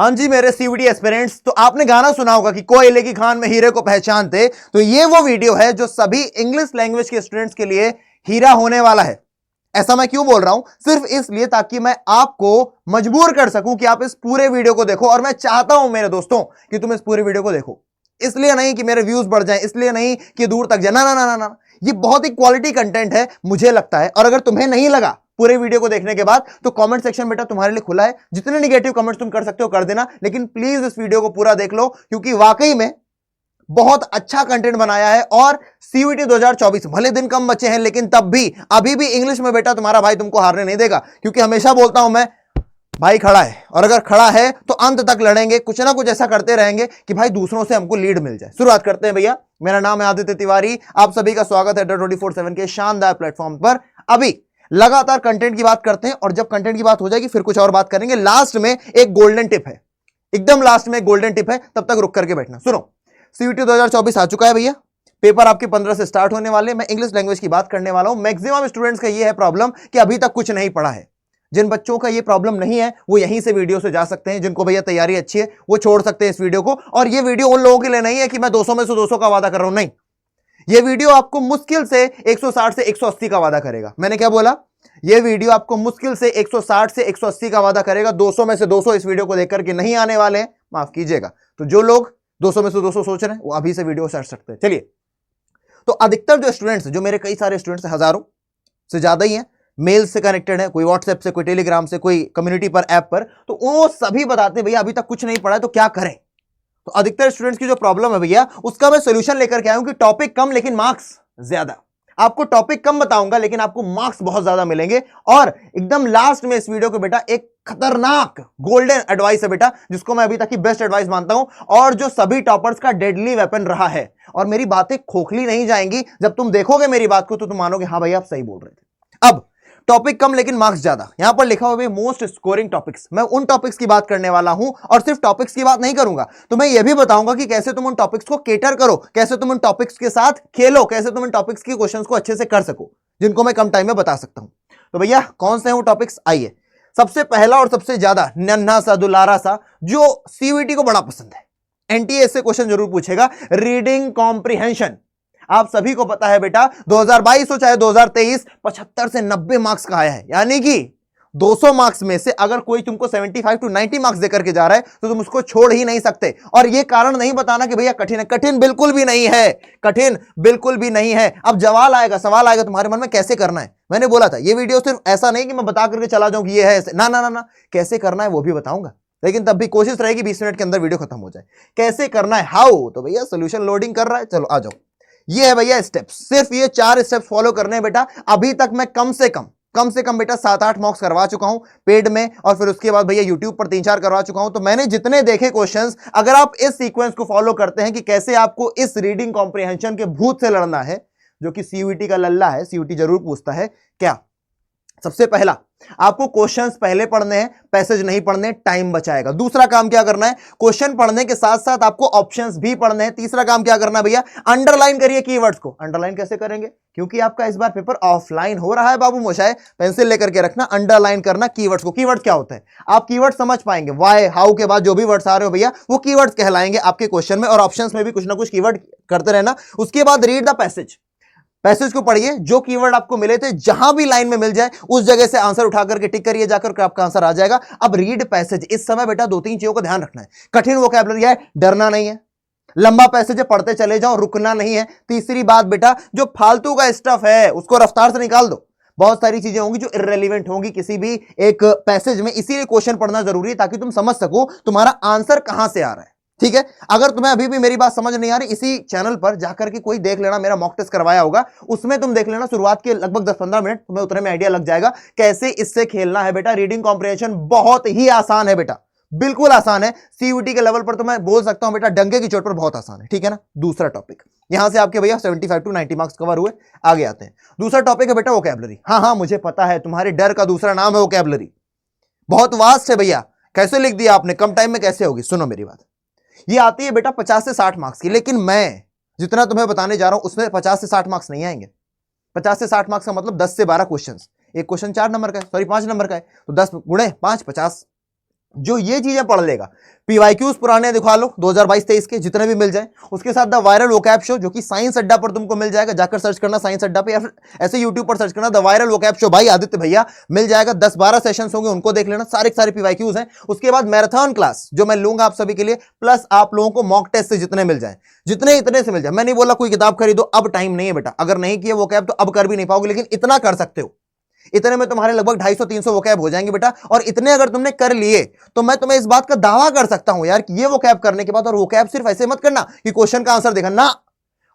हाँ जी मेरे CVT aspirants, तो आपने गाना सुना होगा कि कोयले की खान में हीरे को पहचानते। तो ये वो वीडियो है जो सभी इंग्लिश लैंग्वेज के स्टूडेंट्स के लिए हीरा होने वाला है। ऐसा मैं क्यों बोल रहा हूं? सिर्फ इसलिए ताकि मैं आपको मजबूर कर सकूं कि आप इस पूरे वीडियो को देखो। और मैं चाहता हूं मेरे दोस्तों कि तुम इस पूरे वीडियो को देखो, इसलिए नहीं कि मेरे व्यूज बढ़ जाएं, इसलिए नहीं कि दूर तक जाए, ना ना ना ना ना। ये बहुत ही क्वालिटी कंटेंट है मुझे लगता है। और अगर तुम्हें नहीं लगा पूरे वीडियो को देखने के बाद, तो कमेंट सेक्शन बेटा तुम्हारे लिए खुला है। जितने निगेटिव कमेंट्स तुम कर सकते हो कर देना, लेकिन प्लीज इस वीडियो को पूरा देख लो, क्योंकि वाकई में बहुत अच्छा कंटेंट बनाया है। और सीयूईटी 2024 भले दिन कम बचे हैं, लेकिन तब भी अभी भी इंग्लिश में बेटा तुम्हारा भाई तुमको हारने नहीं देगा। क्योंकि हमेशा बोलता हूं मैं, भाई खड़ा है, और अगर खड़ा है तो अंत तक लड़ेंगे, कुछ ना कुछ ऐसा करते रहेंगे कि भाई दूसरों से हमको लीड मिल जाए। शुरुआत करते हैं भैया। मेरा नाम है आदित्य तिवारी, आप सभी का स्वागत है 24/7 के शानदार प्लेटफॉर्म पर। अभी लगातार कंटेंट की बात करते हैं, और जब कंटेंट की बात हो जाएगी फिर कुछ और बात करेंगे। लास्ट में एक गोल्डन टिप है, एकदम लास्ट में एक गोल्डन टिप है, तब तक रुक करके बैठना। सुनो, सीयूईटी 2024 आ चुका है भैया, पेपर आपके 15 से स्टार्ट होने वाले। मैं इंग्लिश लैंग्वेज की बात करने वाला हूं। मैक्सिमम स्टूडेंट्स का ये है प्रॉब्लम कि अभी तक कुछ नहीं पढ़ा है। जिन बच्चों का ये प्रॉब्लम नहीं है वो यहीं से वीडियो से जा सकते हैं। जिनको भैया तैयारी अच्छी है वो छोड़ सकते हैं इस वीडियो को। और ये वीडियो उन लोगों के लिए नहीं है कि मैं 200 में से 200 का वादा कर रहा हूं, नहीं। ये वीडियो आपको मुश्किल से 160 से 180 का वादा करेगा। मैंने क्या बोला? ये वीडियो आपको मुश्किल से 160 से 180 का वादा करेगा। 200 में से 200 इस वीडियो को देखकर के नहीं आने वाले हैं, माफ कीजिएगा। तो जो लोग 200 में से 200 सोच रहे हैं वो अभी से वीडियो सर्च सकते हैं। चलिए, तो अधिकतर जो स्टूडेंट्स, जो मेरे कई सारे स्टूडेंट्स हजारों से ज्यादा ही हैं, मेल से कनेक्टेड है, कोई व्हाट्सएप से, कोई टेलीग्राम से, कोई कम्युनिटी पर, ऐप पर, तो वो सभी बताते हैं भैया अभी तक कुछ नहीं पढ़ा है तो क्या करें। तो अधिकतर स्टूडेंट्स की जो प्रॉब्लम है भैया, उसका मैं सोल्यूशन लेकर के आया हूं कि टॉपिक कम लेकिन मार्क्स ज्यादा। आपको टॉपिक कम बताऊंगा लेकिन आपको मार्क्स बहुत ज्यादा मिलेंगे। और एकदम लास्ट में इस वीडियो को बेटा एक खतरनाक गोल्डन एडवाइस है बेटा, जिसको मैं अभी तक की बेस्ट एडवाइस मानता हूं, और जो सभी टॉपर्स का डेडली वेपन रहा है। और मेरी बातें खोखली नहीं जाएंगी। जब तुम देखोगे मेरी बात को तो तुम मानोगे हाँ भाई आप सही बोल रहे थे। अब टॉपिक कम लेकिन मार्क्स ज्यादा, यहां पर लिखा हुआ है मोस्ट स्कोरिंग टॉपिक्स। मैं उन टॉपिक्स की बात करने वाला हूं, और सिर्फ टॉपिक्स की बात नहीं करूंगा, तो मैं यह भी बताऊंगा कि कैसे तुम उन टॉपिक्स को केटर करो, कैसे तुम उन टॉपिक्स के साथ खेलो, कैसे तुम उन टॉपिक्स के क्वेश्चंस को अच्छे से कर सको, जिनको मैं कम टाइम में बता सकता हूं। तो भैया कौन से हैं वो टॉपिक्स, आइए। सबसे पहला और सबसे ज्यादा नन्हा सा दुलारा सा, जो सीयूईटी को बड़ा पसंद है, एनटीए से क्वेश्चन जरूर पूछेगा, रीडिंग कॉम्प्रिहेंशन। आप सभी को पता है बेटा 2022 हो चाहे 2023, 75 से 90 मार्क्स का आया है। यानी कि 200 मार्क्स में से अगर कोई तुमको 75 to 90 मार्क्स देकर के जा रहा है तो तुम उसको छोड़ ही नहीं सकते। और यह कारण नहीं बताना कि भैया कठिन है, कठिन बिल्कुल भी नहीं है, कठिन बिल्कुल भी नहीं है। अब सवाल आएगा तुम्हारे मन में, कैसे करना है। मैंने बोला था ये वीडियो सिर्फ ऐसा नहीं कि मैं बता करके चला जाऊं कि ये है ऐसे, ना ना ना ना, कैसे करना है वो भी बताऊंगा, लेकिन तब भी कोशिश रहेगी 20 मिनट के अंदर वीडियो खत्म हो जाए। कैसे करना है, हाउ, तो भैया सोल्यूशन लोडिंग कर रहा है, चलो आ जाओ। ये है भैया स्टेप्स, सिर्फ ये 4 स्टेप्स फॉलो करने हैं बेटा। अभी तक मैं कम से कम बेटा 7-8 मॉक्स करवा चुका हूं पेड में, और फिर उसके बाद भैया यूट्यूब पर 3-4 करवा चुका हूं। तो मैंने जितने देखे क्वेश्चंस, अगर आप इस सीक्वेंस को फॉलो करते हैं कि कैसे आपको इस रीडिंग कॉम्प्रिहेंशन के भूत से लड़ना है, जो कि सीयूईटी का लल्ला है, सीयूईटी जरूर पूछता है क्या। सबसे पहला, आपको क्वेश्चंस पहले पढ़ने हैं, पैसेज नहीं पढ़ने, टाइम बचाएगा। दूसरा काम क्या करना है, क्वेश्चन पढ़ने के साथ साथ आपको ऑप्शंस भी पढ़ने हैं। तीसरा काम क्या करना है भैया, अंडरलाइन करिए कीवर्ड्स को। अंडरलाइन कैसे करेंगे, क्योंकि आपका इस बार पेपर ऑफलाइन हो रहा है बाबू मोशाय, पेंसिल लेकर के रखना, अंडरलाइन करना कीवर्ड्स को। कीवर्ड क्या होता है, आप कीवर्ड समझ पाएंगे, वाई हाउ के बाद जो भी वर्ड्स आ रहे हो भैया वो कीवर्ड्स कहलाएंगे आपके क्वेश्चन में। और ऑप्शंस में भी कुछ ना कुछ कीवर्ड करते रहना। उसके बाद रीड द पैसेज को पढ़िए, जो कीवर्ड आपको मिले थे जहां भी लाइन में मिल जाए उस जगह से आंसर उठा करके टिक करिए जाकर के, आपका आंसर आ जाएगा। अब रीड पैसेज, इस समय बेटा 2-3 चीजों का ध्यान रखना है। कठिन वोकैबुलरी है, डरना नहीं है। लंबा पैसेज है, पढ़ते चले जाओ, रुकना नहीं है। तीसरी बात बेटा, जो फालतू का स्टफ है उसको रफ्तार से निकाल दो। बहुत सारी चीजें होंगी जो इररेलेवेंट होंगी किसी भी एक पैसेज में, इसीलिए क्वेश्चन पढ़ना जरूरी है ताकि तुम समझ सको तुम्हारा आंसर कहां से आ रहा है। ठीक है, अगर तुम्हें अभी भी मेरी बात समझ नहीं आ रही, इसी चैनल पर जाकर के कोई देख लेना, मेरा मॉक टेस्ट करवाया होगा, उसमें तुम देख लेना। शुरुआत के लगभग 10-15 मिनट तुम्हें उतने में आइडिया लग जाएगा कैसे इससे खेलना है बेटा। रीडिंग कॉम्प्रिहेंशन बहुत ही आसान है बेटा, बिल्कुल आसान है। सीयूईटी के लेवल पर तो मैं बोल सकता हूं बेटा डंके की चोट पर बहुत आसान है। ठीक है ना। दूसरा टॉपिक, यहां से आपके भैया 75 to 90 मार्क्स कवर हुए। आगे आते हैं, दूसरा टॉपिक है बेटा वोकैबुलरी। हाँ मुझे पता है तुम्हारे डर का दूसरा नाम है वोकैबुलरी, बहुत वास्ट है भैया। कैसे लिख दिया आपने, कम टाइम में कैसे होगी। सुनो मेरी बात, ये आती है बेटा 50 से 60 मार्क्स की, लेकिन मैं जितना तुम्हें बताने जा रहा हूं उसमें 50 से 60 मार्क्स नहीं आएंगे। 50 से 60 मार्क्स का मतलब 10 से 12 क्वेश्चन, एक क्वेश्चन 4 नंबर का है, सॉरी 5 नंबर का है, तो 10 गुणे 5 50। जो ये चीजें पढ़ लेगा, पीवाईक्यूज पुराने दिखा लो 2022-23 के जितने भी मिल जाए, उसके साथ द वायरल वोकैब शो जो कि साइंस अड्डा पर तुमको मिल जाएगा, जाकर सर्च करना साइंस अड्डा पे या फिर ऐसे यूट्यूब पर सर्च करना द वायरल वोकैब शो, भाई आदित्य भैया मिल जाएगा, 10-12 सेशंस होंगे, उनको देख लेना, सारे पीवाईक्यूज हैं। उसके बाद मैराथन क्लास जो मैं लूंगा आप सभी के लिए, प्लस आप लोगों को मॉक टेस्ट से जितने मिल जाए, जितने इतने से मिल जाए। मैं नहीं बोला कोई किताब खरीदो, अब टाइम नहीं है बेटा, अगर नहीं किया वोकैब तो अब कर भी नहीं पाओगे, लेकिन इतना कर सकते हो, इतने में तुम्हारे लगभग 250-300 वोकैब हो जाएंगे बेटा। और इतने अगर तुमने कर लिए तो मैं तुम्हें इस बात का दावा कर सकता हूं यार कि ये वोकैब करने के बाद, और वोकैब सिर्फ ऐसे मत करना कि क्वेश्चन का आंसर देखा ना,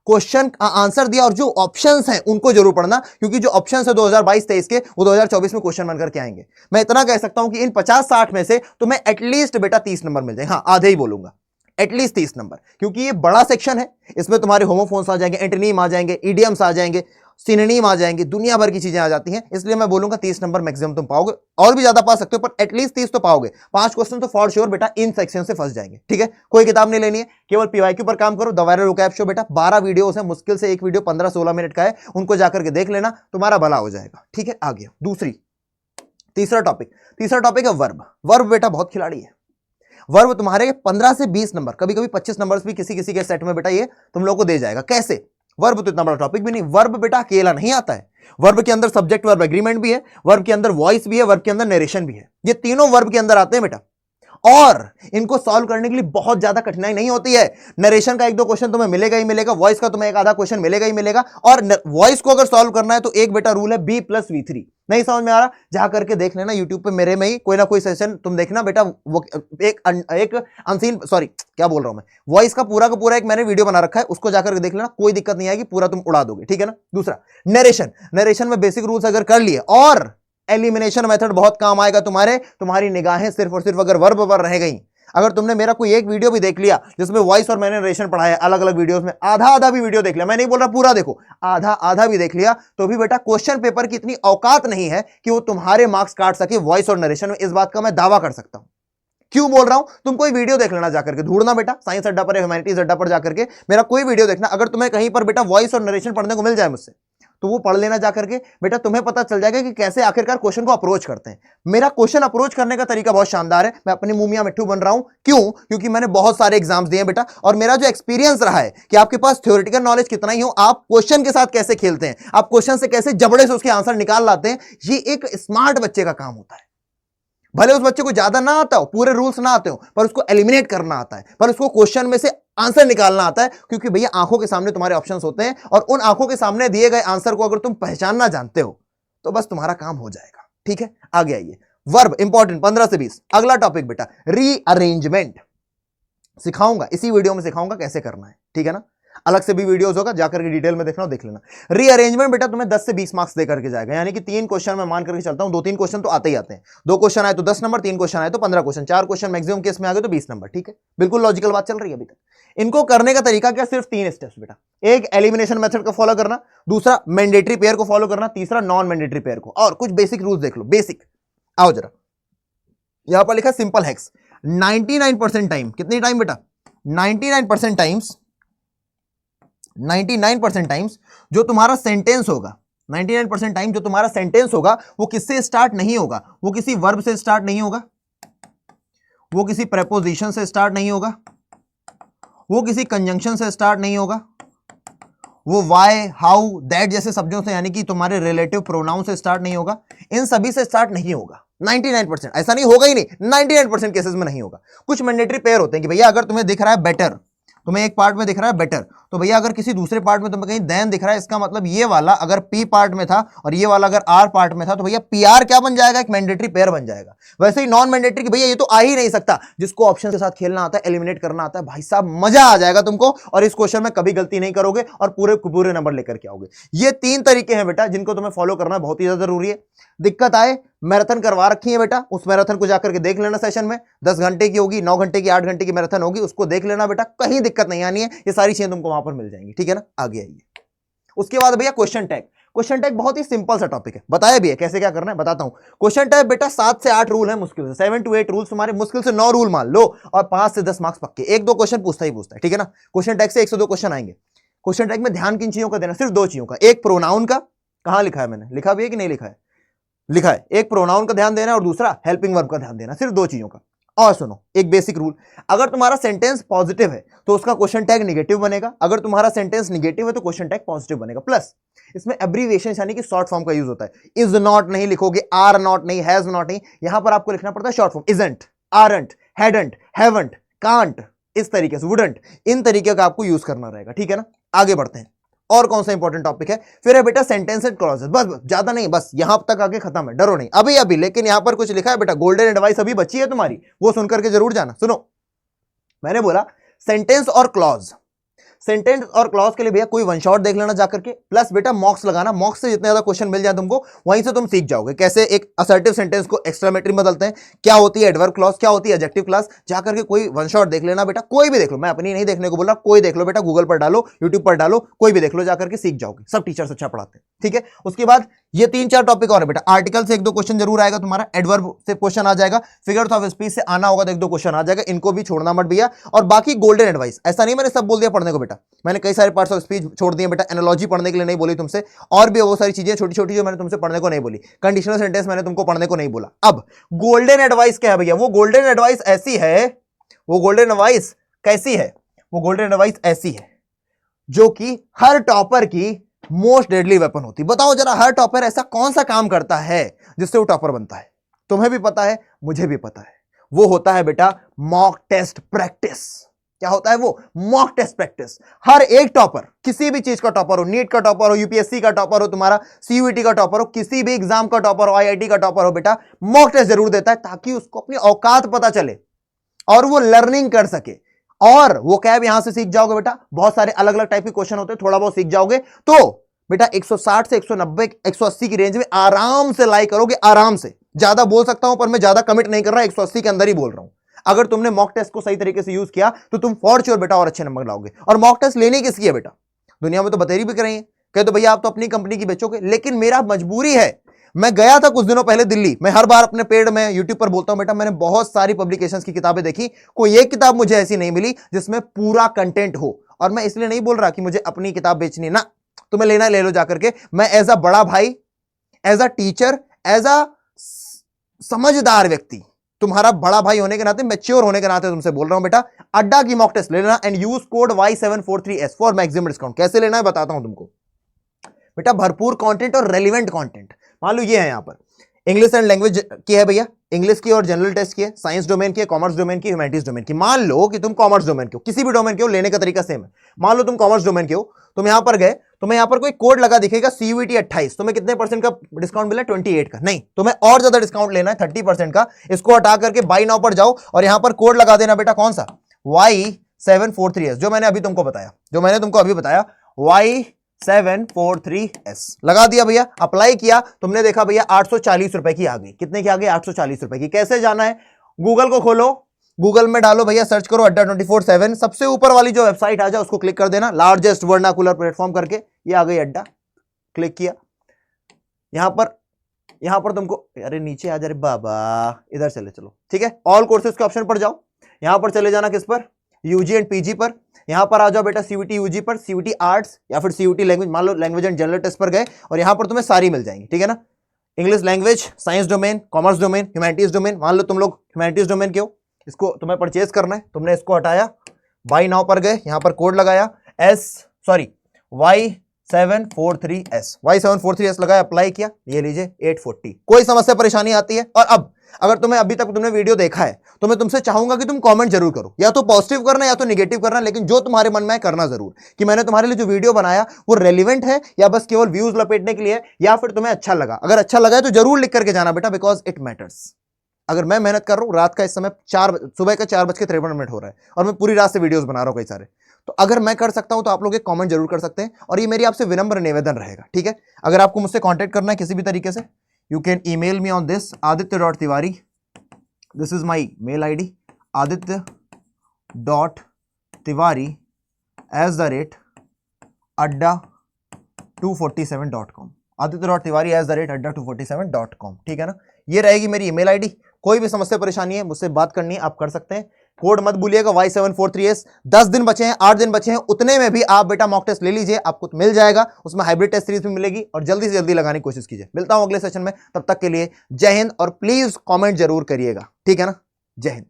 क्वेश्चन का आंसर दिया और जो ऑप्शंस हैं उनको जरूर पढ़ना, क्योंकि जो ऑप्शंस है 2022-23 के वो 2024 में क्वेश्चन बनकर के आएंगे। मैं इतना कह सकता हूं कि इन 50-60 में से तुम्हें एटलीस्ट बेटा 30 नंबर मिल जाए, हाँ आधे ही बोलूंगा, एटलीस्ट 30 नंबर, क्योंकि ये बड़ा सेक्शन है, इसमें तुम्हारे होमोफोन्स आ जाएंगे, एंटोनीम आ जाएंगे, इडियम्स आ जाएंगे, सिनोनिम आ जाएंगे, दुनिया भर की चीजें आ जाती हैं, इसलिए मैं बोलूंगा 30 नंबर मैक्सिमम तुम पाओगे, और भी ज्यादा पा सकते हो पर एटलीस्ट 30 तो पाओगे। 5 क्वेश्चन तो फॉर श्योर बेटा इन सेक्शन से फंस जाएंगे, ठीक है। कोई किताब नहीं लेनी है, केवल पीवाईक्यू पर काम करो, द वायरल वोकैब शो बेटा 12 वीडियोस है, मुश्किल से एक वीडियो 15-16 मिनट का है, उनको जाकर के देख लेना, तुम्हारा भला हो जाएगा, ठीक है। आगे तीसरा टॉपिक है वर्ब। वर्ब बेटा बहुत खिलाड़ी है, वर्ब तुम्हारे 15 से 20 नंबर, कभी कभी 25 नंबर भी किसी किसी के सेट में बेटा ये तुम लोग को दे जाएगा। कैसे? वर्ब तो इतना बड़ा टॉपिक भी नहीं, वर्ब बेटा अकेला नहीं आता है, वर्ब के अंदर सब्जेक्ट वर्ब एग्रीमेंट भी है, वर्ब के अंदर वॉइस भी है, वर्ब के अंदर नरेशन भी है, ये तीनों वर्ब के अंदर आते हैं बेटा, और इनको सॉल्व करने के लिए बहुत ज्यादा कठिनाई नहीं होती है। नरेशन का 1-2 क्वेश्चन तुम्हें मिलेगा ही मिलेगा, वॉइस का तुम्हें 1-आधा क्वेश्चन मिलेगा ही मिलेगा, और वॉइस को अगर सॉल्व करना है तो एक बेटा रूल है B+V3। नहीं समझ में आ रहा, जा करके देख लेना यूट्यूब पे, मेरे में ही कोई ना कोई सेशन तुम देखना बेटा, वो एक अनसीन, सॉरी क्या बोल रहा हूं मैं, वॉइस का पूरा एक मैंने वीडियो बना रखा है, उसको जाकर के देख लेना, कोई दिक्कत नहीं आएगी, पूरा तुम उड़ा दोगे, ठीक है ना। दूसरा नरेशन में बेसिक रूल्स अगर कर लिए, और एलिमिनेशन मेथड बहुत काम आएगा तुम्हारी निगाहें सिर्फ और सिर्फ अगर वर्ब पर रह गई। अगर तुमने मेरा कोई एक वीडियो भी देख लिया जिसमें वॉइस और मैंने नरेशन पढ़ाया अलग अलग वीडियोस में, आधा भी वीडियो देख लिया, मैं नहीं बोल रहा पूरा देखो, आधा भी देख लिया, तो भी बेटा क्वेश्चन पेपर की इतनी औकात नहीं है कि वो तुम्हारे मार्क्स काट सके वॉइस और नरेशन में, इस बात का मैं दावा कर सकता हूं। क्यों बोल रहा हूं? तुम कोई वीडियो देख लेना, जाकर के ढूंढना बेटा साइंस अड्डा पर, ह्यूमैनिटीज अड्डा पर जाकर के मेरा कोई वीडियो देखना, अगर तुम्हें कहीं पर बेटा वॉइस और नरेशन पढ़ने को मिल जाए मुझसे तो वो पढ़ लेना जाकर के बेटा, तुम्हें पता चल जाएगा कि कैसे आखिरकार क्वेश्चन को अप्रोच करते हैं। मेरा क्वेश्चन अप्रोच करने का तरीका बहुत शानदार है, मैं अपनी मुंह मिट्ठू बन रहा हूं, क्यों? क्योंकि मैंने बहुत सारे एग्जाम्स दिए बेटा, और मेरा जो एक्सपीरियंस रहा है कि आपके पास थ्योरेटिकल नॉलेज कितना ही हो, आप क्वेश्चन के साथ कैसे खेलते हैं, आप क्वेश्चन से कैसे जबड़े से उसके आंसर निकाल लाते हैं, ये एक स्मार्ट बच्चे का काम होता है। भले उस बच्चे को ज्यादा ना आता हो, पूरे रूल्स ना आते हो, पर उसको एलिमिनेट करना आता है, पर उसको क्वेश्चन में से आंसर निकालना आता है, क्योंकि भैया आंखों के सामने तुम्हारे ऑप्शंस होते हैं, और उन आंखों के सामने दिए गए आंसर को अगर तुम पहचानना जानते हो तो बस तुम्हारा काम हो जाएगा, ठीक है। आगे आइए, वर्ब इंपॉर्टेंट 15 से 20। अगला टॉपिक बेटा रीअरेंजमेंट, सिखाऊंगा इसी वीडियो में, सिखाऊंगा कैसे करना है, ठीक है ना। अलग से भी वीडियोस होगा, जाकर के डिटेल में देखना हो, देख लेना। रीअरेंजमेंट बेटा तुम्हें 10 से 20 मार्क्स देकर के जाएगा, यानी कि 3 क्वेश्चन मैं मान करके चलता हूं, 2-3 क्वेश्चन तो आते ही आते हैं, 2 क्वेश्चन आए तो 10 नंबर, 3 क्वेश्चन आए तो 15 क्वेश्चन, 4 क्वेश्चन मैक्सिमम केस में आ गए तो 20 नंबर, ठीक है। बिल्कुल लॉजिकल बात चल रही है अभी तक। इनको करने का तरीका क्या? सिर्फ 3 स्टेप्स बेटा, एक एलिमिनेशन मेथड को फॉलो करना, दूसरा मैंडेटरी पेयर को फॉलो करना, तीसरा नॉन मैंडेटरी पेयर को। और कुछ बेसिक रूल्स देख लो, बेसिक आओ जरा, यहां पर लिखा सिंपल हैक्स, 99% टाइम, कितनी टाइम बेटा? 99% टाइम्स जो तुम्हारा सेंटेंस होगा, 99% टाइम जो तुम्हारा सेंटेंस होगा वो किससे स्टार्ट नहीं होगा? वो किसी वर्ब से स्टार्ट नहीं होगा, वो किसी प्रेपोजिशन से स्टार्ट नहीं होगा, वो किसी कंजंक्शन से स्टार्ट नहीं होगा, वो वाई, हाउ, दैट जैसे शब्दों से, यानी कि तुम्हारे रिलेटिव प्रोनाउन से स्टार्ट नहीं होगा, इन सभी से स्टार्ट नहीं होगा। 99%, ऐसा नहीं होगा ही नहीं, 99% केसेस में नहीं होगा। कुछ मैंडेटरी पेयर होते हैं कि भैया अगर तुम्हें दिख रहा है बेटर, तुम्हें एक पार्ट में दिख रहा है बेटर, तो भैया अगर किसी दूसरे पार्ट में तुम्हें कहीं देन दिख रहा है, इसका मतलब ये वाला अगर पी पार्ट में था और ये वाला अगर आर पार्ट में था, तो भैया पी आर क्या बन जाएगा? एक मैंडेटरी पेयर बन जाएगा। वैसे ही नॉन मैंडेटरी कि भैया ये तो आ ही नहीं सकता, जिसको ऑप्शन के साथ खेलना आता है, एलिमिनेट करना आता है, भाई साहब मजा आ जाएगा तुमको, और इस क्वेश्चन में कभी गलती नहीं करोगे और पूरे नंबर लेकर के आओगे। ये 3 तरीके हैं बेटा जिनको तुम्हें फॉलो करना बहुत ही ज्यादा जरूरी है। दिक्कत आए, मैराथन करवा रखी है बेटा, उस मैराथन को जाकर के देख लेना, सेशन में 10 घंटे की होगी, 9 घंटे की, 8 घंटे की मैराथन होगी, उसको देख लेना बेटा, कहीं दिक्कत नहीं आनी है, ये सारी चीजें तुमको वहां पर मिल जाएंगी, ठीक है ना। आगे आइए, उसके बाद भैया क्वेश्चन टैग। क्वेश्चन टैग बहुत ही सिंपल सा टॉपिक है, बताया भी है कैसे क्या करना है, बताता हूं। क्वेश्चन टैग बेटा 7 से 8 रूल है, मुश्किल से 7 to 8 रूल्स तुम्हारे, मुश्किल से 9 रूल मान लो, और 5 से 10 मार्क्स पक्के, 1-2 क्वेश्चन पूछता है, ठीक है ना। क्वेश्चन टैग से 1 से 2 क्वेश्चन आएंगे। क्वेश्चन टैग में ध्यान किन चीजों का देना? सिर्फ 2 चीजों का, एक प्रोनाउन का, कहां लिखा है मैंने, लिखा भी है कि नहीं लिखा है? लिखा है, एक प्रोनाउन का ध्यान देना और दूसरा हेल्पिंग वर्ब का ध्यान देना, सिर्फ 2 चीजों का। और सुनो एक बेसिक रूल, अगर तुम्हारा सेंटेंस पॉजिटिव है तो उसका क्वेश्चन टैग निगेटिव बनेगा, अगर तुम्हारा सेंटेंस निगेटिव है तो क्वेश्चन टैग पॉजिटिव बनेगा। प्लस इसमें एब्रीविएशन यानी कि शॉर्ट फॉर्म का यूज होता है। इज नॉट नहीं लिखोगे, आर नॉट नहीं, हैज नॉट नहीं, यहां पर आपको लिखना पड़ता है short form. Isn't, aren't, hadn't, haven't, can't, इस तरीके से, वुडंट, इन तरीके का आपको यूज करना रहेगा, ठीक है ना। आगे बढ़ते हैं, और कौन सा इंपॉर्टेंट टॉपिक है, फिर है बेटा सेंटेंस एंड क्लॉजेस। बस ज्यादा नहीं, बस यहां तक आगे खत्म है, डरो नहीं अभी अभी। लेकिन यहां पर कुछ लिखा है बेटा, गोल्डन एडवाइस अभी बची है तुम्हारी, वो सुनकर के जरूर जाना। सुनो, मैंने बोला सेंटेंस और क्लॉज, सेंटेंस और क्लॉज के लिए भैया कोई वन शॉट देख लेना जाकर के, प्लस बेटा मॉक्स लगाना, मॉक्स से जितने ज्यादा क्वेश्चन मिल जाए तुमको वहीं से तुम सीख जाओगे कैसे एक असर्टिव सेंटेंस को एक्सक्लेमेटरी में बदलते हैं, क्या होती है एडवर्ब क्लॉज, क्या होती है एडजेक्टिव क्लॉज, जाकर के कोई वन शॉट देख लेना बेटा, कोई भी देख लो, मैं अपनी नहीं देखने को बोल रहा, कोई देख लो बेटा, गूगल पर डालो, यूट्यूब पर डालो, कोई भी देख लो, जाकर के सीख जाओगे, सब टीचर्स अच्छा पढ़ाते हैं, ठीक है। उसके बाद ये 3-4 टॉपिक और है बेटा, आर्टिकल से 1-2 क्वेश्चन जरूर आएगा तुम्हारा, एडवर्ब से क्वेश्चन आ जाएगा, फिगर्स ऑफ स्पीच से आना होगा तो 1-2 क्वेश्चन आ जाएगा, इनको भी छोड़ना मत भैया। और बाकी गोल्डन एडवाइस, ऐसा नहीं मैंने सब बोल दिया पढ़ने को बेटा, मैंने कई सारे पार्ट्स ऑफ स्पीच छोड़ दिए बेटा, एनालॉजी पढ़ने के लिए नहीं बोली तुमसे, और भी वो सारी चीजें छोटी छोटी जो मैंने तुमसे पढ़ने को नहीं बोली, कंडीशनल सेंटेंस मैंने तुमको पढ़ने को नहीं बोला। अब गोल्डन एडवाइस क्या है भैया, वो गोल्डन एडवाइस ऐसी है, वो गोल्डन एडवाइस कैसी है, वो गोल्डन एडवाइस ऐसी है जो कि हर टॉपर की मोस्ट डेडली वेपन होती। बताओ जरा, हर टॉपर ऐसा कौन सा काम करता है जिससे वो टॉपर बनता है, तुम्हें भी पता है, मुझे भी पता है, वो होता है बेटा मॉक टेस्ट प्रैक्टिस। क्या होता है वो, मॉक टेस्ट प्रैक्टिस। हर एक टॉपर, किसी भी चीज का टॉपर हो, नीट का टॉपर हो, यूपीएससी का टॉपर हो, तुम्हारा सीयूईटी का टॉपर हो, किसी भी एग्जाम का टॉपर हो, आईआईटी का टॉपर हो बेटा, मॉक टेस्ट जरूर देता है ताकि उसको अपनी औकात पता चले और वो लर्निंग कर सके। और वो कैब यहां से सीख जाओगे बेटा, बहुत सारे अलग अलग टाइप के क्वेश्चन होते हैं, थोड़ा बहुत सीख जाओगे तो बेटा 160 से 190 180 की रेंज में आराम से लाई करोगे, आराम से। ज्यादा बोल सकता हूं पर मैं ज्यादा कमिट नहीं कर रहा, 180 के अंदर ही बोल रहा हूं। अगर तुमने मॉक टेस्ट को सही तरीके से यूज किया तो तुम फॉर श्योर बेटा और अच्छे नंबर लाओगे। और मॉक टेस्ट लेनी किसकी है बेटा, दुनिया में तो बतेरी भी करेंगे, कहे तो भैया आप तो अपनी कंपनी की बेचोगे, लेकिन मेरा मजबूरी है। मैं गया था कुछ दिनों पहले दिल्ली, मैं हर बार अपने पेड में यूट्यूब पर बोलता हूं बेटा, मैंने बहुत सारी पब्लिकेशंस की किताबें देखी, कोई एक किताब मुझे ऐसी नहीं मिली जिसमें पूरा कंटेंट हो। और मैं इसलिए नहीं बोल रहा कि मुझे अपनी किताब बेचनी ना, तुम्हें लेना ले लो जाकर के। मैं एज अ बड़ा भाई, as a teacher, as a समझदार व्यक्ति, तुम्हारा बड़ा भाई होने के नाते, मैच्योर होने के नाते तुमसे बोल रहा हूं बेटा, अड्डा की मॉक टेस्ट ले लेना and use code Y743S for maximum discount. कैसे लेना है बताता हूं तुमको बेटा, भरपूर कंटेंट और रेलिवेंट कंटेंट। मान लो ये है, यहां पर इंग्लिश एंड लैंग्वेज की है भैया, इंग्लिश की और जनरल टेस्ट की है, साइंस डोमेन की है, कॉमर्स डोमेन की, ह्यूमैनिटीज डोमेन की। मान लो कि तुम कॉमर्स डोमेन के हो, किसी भी डोमेन के हो, लेने का तरीका सेम है। मान लो तुम कॉमर्स डोमेन के हो, तुम यहां पर गए, तुम्हें यहां पर कोई कोड लगा दिखेगा CUET 28, तुम्हें कितने % का डिस्काउंट मिला, 28 का। नहीं, तुम्हें और ज्यादा डिस्काउंट लेना है, 30% का। इसको हटा करके बाई नाउ पर जाओ और यहां पर कोड लगा देना बेटा, कौन सा, Y743S, जो मैंने अभी तुमको बताया, Y743S लगा दिया भैया, अप्लाई किया, तुमने देखा भैया 840 रुपए की आ गई। कितने की आ गई, 840 रुपए की। कैसे जाना है, गूगल को खोलो, गूगल में डालो भैया, सर्च करो अड्डा 24/7, सबसे ऊपर वाली जो वेबसाइट आ जाए उसको क्लिक कर देना, लार्जेस्ट वर्नाकुलर प्लेटफॉर्म करके, ये आ गई अड्डा, क्लिक किया। यहां पर तुमको, अरे नीचे आ जा रे बाबा, इधर चले चलो, ठीक है, ऑल कोर्सेज के ऑप्शन पर जाओ, यहां पर चले जाना किस पर, यूजी एंड पीजी पर। यहां पर आ जाओ बेटा CUET यूजी पर, CUET आर्ट्स या फिर CUET लैंग्वेज, मान लो लैंग्वेज एंड जनरल टेस्ट पर गए और यहां पर तुम्हें सारी मिल जाएंगी, ठीक है ना। English language, science domain, commerce domain, humanities domain. मान लो तुम लोग ह्यूमैनिटीज डोमेन के हो, इसको तुम्हें परचेज करना है, तुमने इसको हटाया, बाई नाउ पर गए, यहां पर कोड लगाया Y743S लगाया, अप्लाई किया, ये लीजिए 840। कोई समस्या परेशानी आती है? और अब अगर तुम्हें अभी तक तुमने वीडियो देखा है तो मैं तुमसे चाहूंगा कि तुम कमेंट जरूर करो, या तो पॉजिटिव करना या तो नेगेटिव करना, लेकिन जो तुम्हारे मन में है करना जरूर, कि मैंने तुम्हारे लिए जो वीडियो बनाया वो रेलिवेंट है या बस केवल व्यूज लपेटने के लिए, या फिर तुम्हें अच्छा लगा। अगर अच्छा लगा है तो जरूर लिख करके जाना बेटा, बिकॉज इट मैटर्स। अगर मैं मेहनत कर रहा हूं, रात का इस समय सुबह का 4:53 हो रहा है और मैं पूरी रात से वीडियोस बना रहा हूं कई सारे, तो अगर मैं कर सकता हूं तो आप लोग एक कमेंट जरूर कर सकते हैं, और ये मेरी आपसे विनम्र निवेदन रहेगा, ठीक है। अगर आपको मुझसे कांटेक्ट करना है किसी भी तरीके से, you can email me on this aditya.tiwari, this is my mail ID, aditya.tiwari@adda247.com, aditya.tiwari@adda247.com, ठीक है ना। ये रहेगी मेरी ईमेल ID। कोई भी समस्या परेशानी है, मुझसे बात करनी है, आप कर सकते हैं। कोड मत भूलिएगा Y743S। 10 दिन बचे हैं, 8 दिन बचे हैं, उतने में भी आप बेटा मॉक टेस्ट ले लीजिए, आपको मिल जाएगा, उसमें हाइब्रिड टेस्ट सीरीज भी मिलेगी, और जल्दी से जल्दी लगाने की कोशिश कीजिए। मिलता हूं अगले सेशन में, तब तक के लिए जय हिंद, और प्लीज कमेंट जरूर करिएगा, ठीक है ना। जय हिंद।